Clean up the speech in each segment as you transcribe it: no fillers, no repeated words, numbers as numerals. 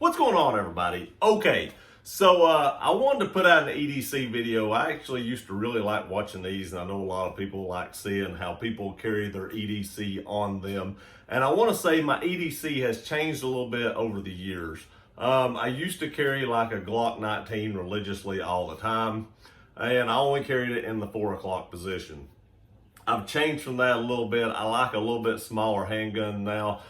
What's going on, everybody? Okay, so I wanted to put out an EDC video. I actually used to really like watching these, and I know a lot of people like seeing how people carry their EDC on them. And I want to say my EDC has changed a little bit over the years. I used to carry like a Glock 19 religiously all the time, and I only carried it in the 4 o'clock position. I've changed from that a little bit. I like a little bit smaller handgun now.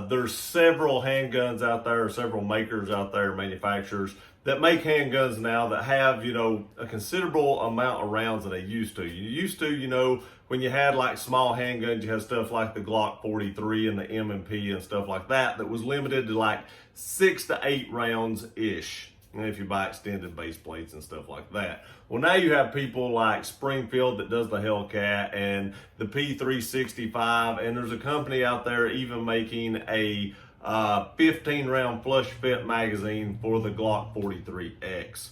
There's several handguns out there, several makers out there, manufacturers that make handguns now that have, a considerable amount of rounds than they used to. You used to, when you had like small handguns, you had stuff like the Glock 43 and the M&P and stuff like that was limited to like 6 to 8 rounds-ish. And if you buy extended base plates and stuff like that. Well, now you have people like Springfield that does the Hellcat and the P365, and there's a company out there even making a 15 round flush fit magazine for the Glock 43X.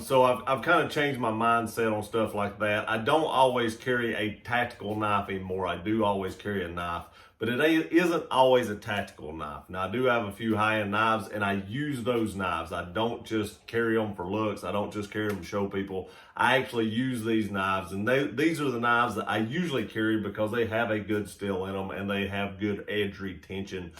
So I've kind of changed my mindset on stuff like that. I don't always carry a tactical knife anymore. I do always carry a knife, but it isn't always a tactical knife. Now, I do have a few high-end knives, and I use those knives. I don't just carry them for looks. I don't just carry them to show people. I actually use these knives, and these are the knives that I usually carry because they have a good steel in them, and they have good edge retention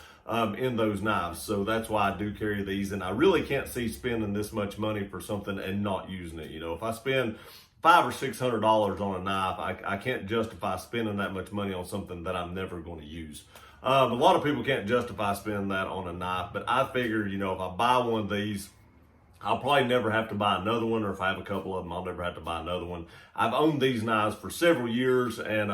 in those knives. So that's why I do carry these, and I really can't see spending this much money for something and not using it. If I spend $500 or $600 on a knife, I can't justify spending that much money on something that I'm never going to use. A lot of people can't justify spending that on a knife, but I figure, if I buy one of these, I'll probably never have to buy another one, or if I have a couple of them, I'll never have to buy another one. I've owned these knives for several years, and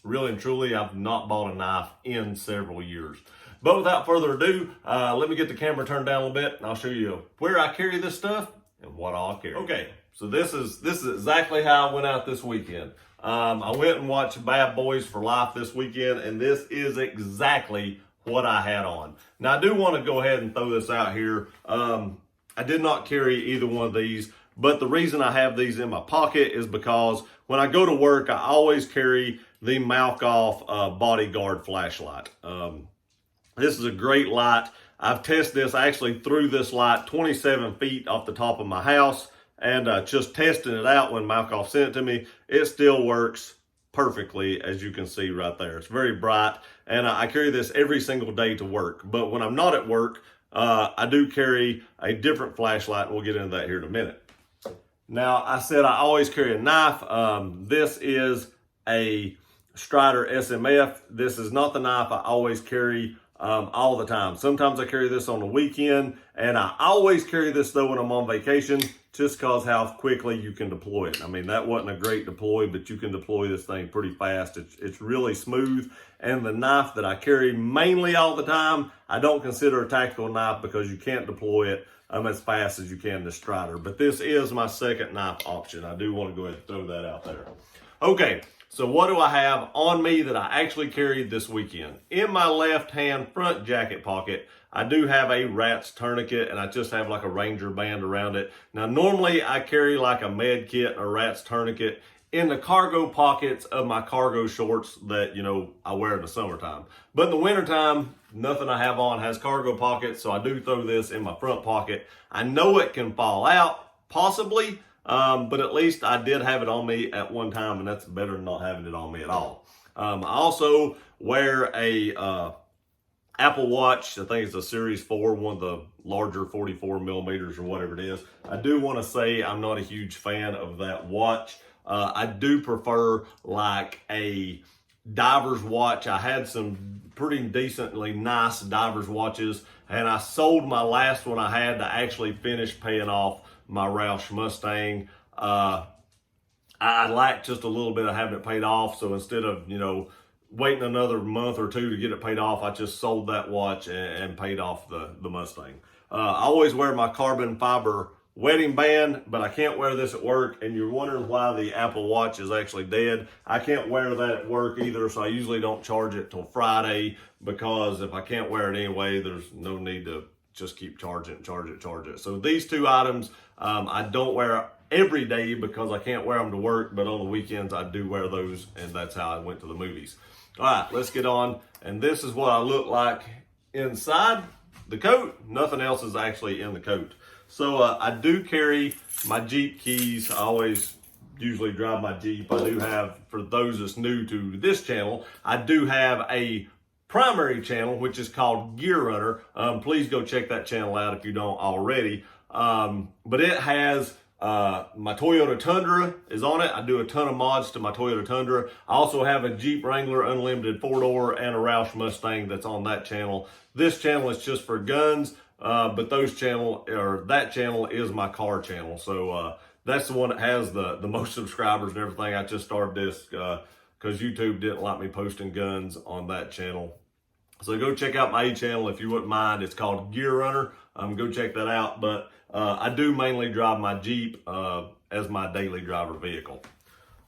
really and truly, I've not bought a knife in several years. But without further ado, let me get the camera turned down a little bit, and I'll show you where I carry this stuff and what I'll carry. Okay. So this is exactly how I went out this weekend. I went and watched Bad Boys for Life this weekend, and this is exactly what I had on. Now, I do want to go ahead and throw this out here. I did not carry either one of these, but the reason I have these in my pocket is because when I go to work, I always carry the mouth-off bodyguard flashlight. This is a great light. I've tested this. I actually threw this light 27 feet off the top of my house, and just testing it out when Malkoff sent it to me. It still works perfectly, as you can see right there. It's very bright, and I carry this every single day to work. But when I'm not at work, I do carry a different flashlight, and we'll get into that here in a minute. Now, I said I always carry a knife. This is a Strider SMF. This is not the knife I always carry all the time. Sometimes I carry this on the weekend, and I always carry this though when I'm on vacation, just because how quickly you can deploy it. I mean, that wasn't a great deploy, but you can deploy this thing pretty fast. It's really smooth, and the knife that I carry mainly all the time, I don't consider a tactical knife because you can't deploy it as fast as you can the Strider. But this is my second knife option. I do want to go ahead and throw that out there. Okay. So what do I have on me that I actually carried this weekend? In my left hand front jacket pocket, I do have a rat's tourniquet, and I just have like a Ranger band around it. Now, normally I carry like a med kit and a rat's tourniquet in the cargo pockets of my cargo shorts that, I wear in the summertime. But in the wintertime, nothing I have on has cargo pockets, so I do throw this in my front pocket. I know it can fall out, possibly, but at least I did have it on me at one time, and that's better than not having it on me at all. I also wear a Apple Watch. I think it's a Series 4, one of the larger 44 millimeters or whatever it is. I do want to say I'm not a huge fan of that watch. I do prefer like a diver's watch. I had some pretty decently nice diver's watches, and I sold my last one I had to actually finish paying off my Roush Mustang. I lacked just a little bit of having it paid off, so instead of, waiting another month or two to get it paid off, I just sold that watch and paid off the Mustang. I always wear my carbon fiber wedding band, but I can't wear this at work, and you're wondering why the Apple Watch is actually dead. I can't wear that at work either, so I usually don't charge it till Friday, because if I can't wear it anyway, there's no need to just keep charge it. So these two items, I don't wear every day because I can't wear them to work, but on the weekends I do wear those, and that's how I went to the movies. All right, let's get on. And this is what I look like inside. the coat. Nothing else is actually in the coat. So I do carry my Jeep keys. I always usually drive my Jeep. I do have, for those that's new to this channel, I do have a primary channel, which is called Gear Runner. Please go check that channel out if you don't already. But it has my Toyota Tundra is on it. I do a ton of mods to my Toyota Tundra. I also have a Jeep Wrangler Unlimited 4-door and a Roush Mustang that's on that channel. This channel is just for guns, but that channel is my car channel. So that's the one that has the most subscribers and everything. I just started this because YouTube didn't like me posting guns on that channel. So go check out my channel if you wouldn't mind. It's called Gear Runner. Go check that out. But I do mainly drive my Jeep as my daily driver vehicle.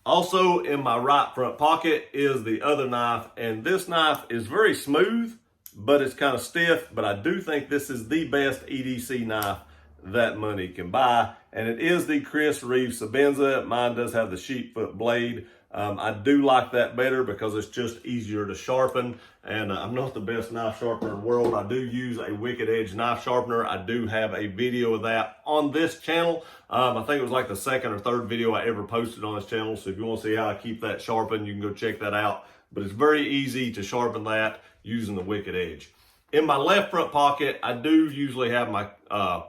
Also in my right front pocket is the other knife. And this knife is very smooth, but it's kind of stiff. But I do think this is the best EDC knife that money can buy. And it is the Chris Reeve Sebenza. Mine does have the sheepfoot blade. I do like that better because it's just easier to sharpen, and I'm not the best knife sharpener in the world. I do use a Wicked Edge knife sharpener. I do have a video of that on this channel. I think it was like the second or third video I ever posted on this channel, so if you want to see how I keep that sharpened, you can go check that out. But it's very easy to sharpen that using the Wicked Edge. In my left front pocket, I do usually have my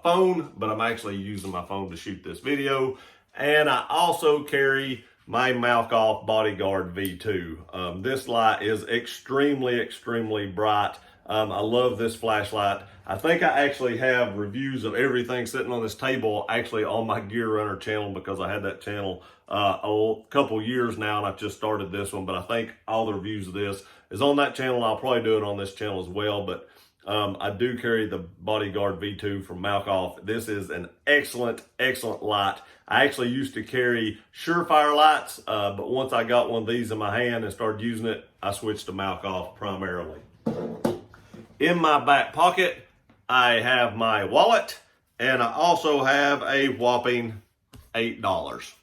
phone, but I'm actually using my phone to shoot this video. And I also carry my Malkoff Bodyguard V2. This light is extremely bright. I love this flashlight. I think I actually have reviews of everything sitting on this table actually on my Gear Runner channel, because I had that channel a couple years now and I've just started this one, but I think all the reviews of this is on that channel. I'll probably do it on this channel as well, but I do carry the Bodyguard V2 from Malkoff. This is an excellent light. I actually used to carry Surefire lights, but once I got one of these in my hand and started using it, I switched to Malkoff primarily. In my back pocket, I have my wallet, and I also have a whopping $8.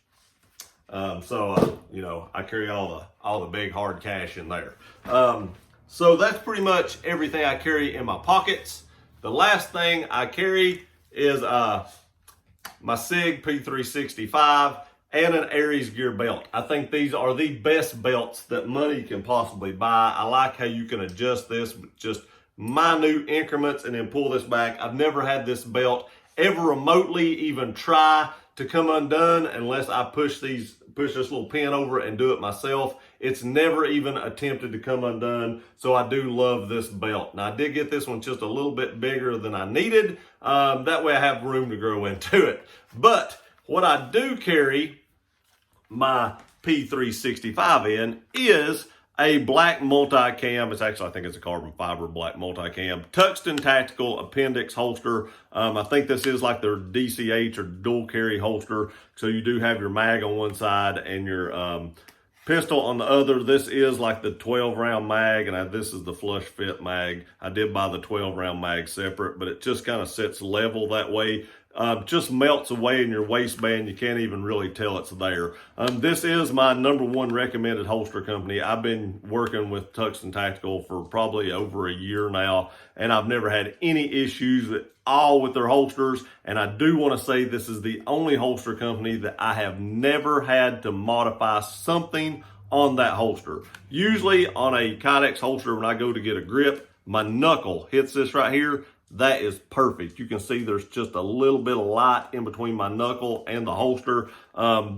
You know, I carry all the big hard cash in there. So that's pretty much everything I carry in my pockets. The last thing I carry is my SIG P365 and an Aries gear belt. I think these are the best belts that money can possibly buy. I like how you can adjust this with just minute increments and then pull this back. I've never had this belt ever remotely even try to come undone unless I push this little pin over and do it myself. It's never even attempted to come undone, so I do love this belt. Now, I did get this one just a little bit bigger than I needed. That way I have room to grow into it. But what I do carry my P365 in is a black multicam. It's actually, I think it's a carbon fiber black multicam. Tuxton Tactical Appendix holster. I think this is like their DCH or dual carry holster. So you do have your mag on one side and your pistol on the other. This is like the 12 round mag, and this is the flush fit mag. I did buy the 12 round mag separate, but it just kind of sits level that way. Just melts away in your waistband. You can't even really tell it's there. This is my #1 recommended holster company. I've been working with Tuxton Tactical for probably over a year now, and I've never had any issues at all with their holsters. And I do want to say this is the only holster company that I have never had to modify something on that holster. Usually on a Kydex holster, when I go to get a grip, my knuckle hits this right here. That is perfect. You can see there's just a little bit of light in between my knuckle and the holster.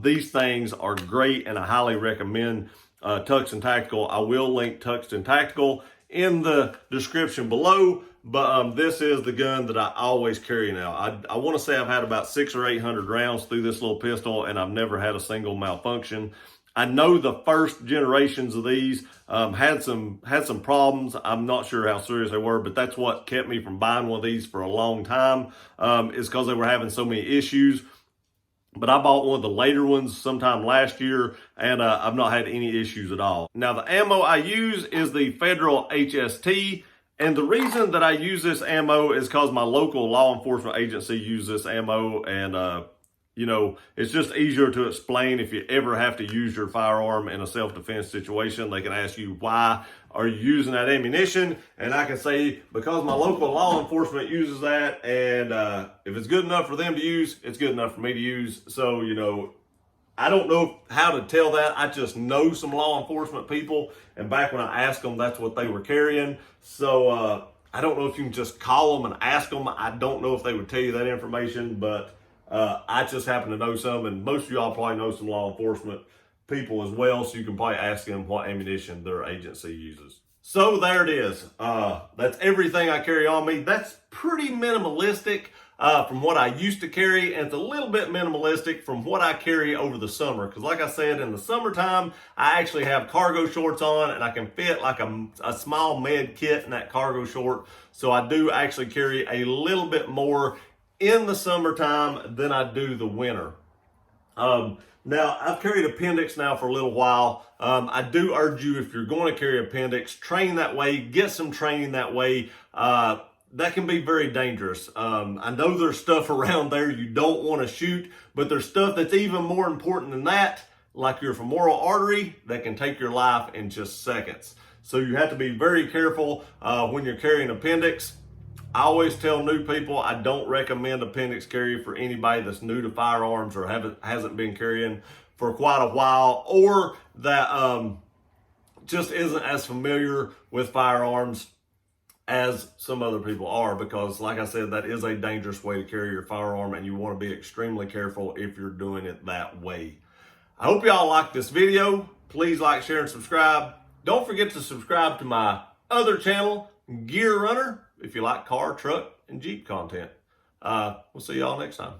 These things are great, and I highly recommend Tuxton Tactical. I will link Tuxton Tactical in the description below, but this is the gun that I always carry now. I want to say I've had about 600 or 800 rounds through this little pistol, and I've never had a single malfunction. I know the first generations of these had some problems. I'm not sure how serious they were, but that's what kept me from buying one of these for a long time, is because they were having so many issues. But I bought one of the later ones sometime last year, and I've not had any issues at all. Now, the ammo I use is the Federal HST, and the reason that I use this ammo is because my local law enforcement agency uses this ammo, and you know, it's just easier to explain if you ever have to use your firearm in a self-defense situation. They can ask you, why are you using that ammunition? And I can say, because my local law enforcement uses that, and if it's good enough for them to use, it's good enough for me to use. So, you know, I don't know how to tell that. I just know some law enforcement people, and back when I asked them, that's what they were carrying. So I don't know if you can just call them and ask them. I don't know if they would tell you that information, but I just happen to know some, and most of y'all probably know some law enforcement people as well, so you can probably ask them what ammunition their agency uses. So there it is. That's everything I carry on me. That's pretty minimalistic from what I used to carry, and it's a little bit minimalistic from what I carry over the summer. Because like I said, in the summertime, I actually have cargo shorts on, and I can fit like a small med kit in that cargo short. So I do actually carry a little bit more in the summertime than I do the winter. Now, I've carried appendix now for a little while. I do urge you, if you're going to carry appendix, train that way, get some training that way. That can be very dangerous. I know there's stuff around there you don't want to shoot, but there's stuff that's even more important than that, like your femoral artery, that can take your life in just seconds. So you have to be very careful when you're carrying appendix. I always tell new people I don't recommend appendix carry for anybody that's new to firearms or hasn't been carrying for quite a while, or that just isn't as familiar with firearms as some other people are, because like I said, that is a dangerous way to carry your firearm, and you want to be extremely careful if you're doing it that way. I hope y'all like this video. Please like, share, and subscribe. Don't forget to subscribe to my other channel, Gear Runner, if you like car, truck, and Jeep content. We'll see y'all next time.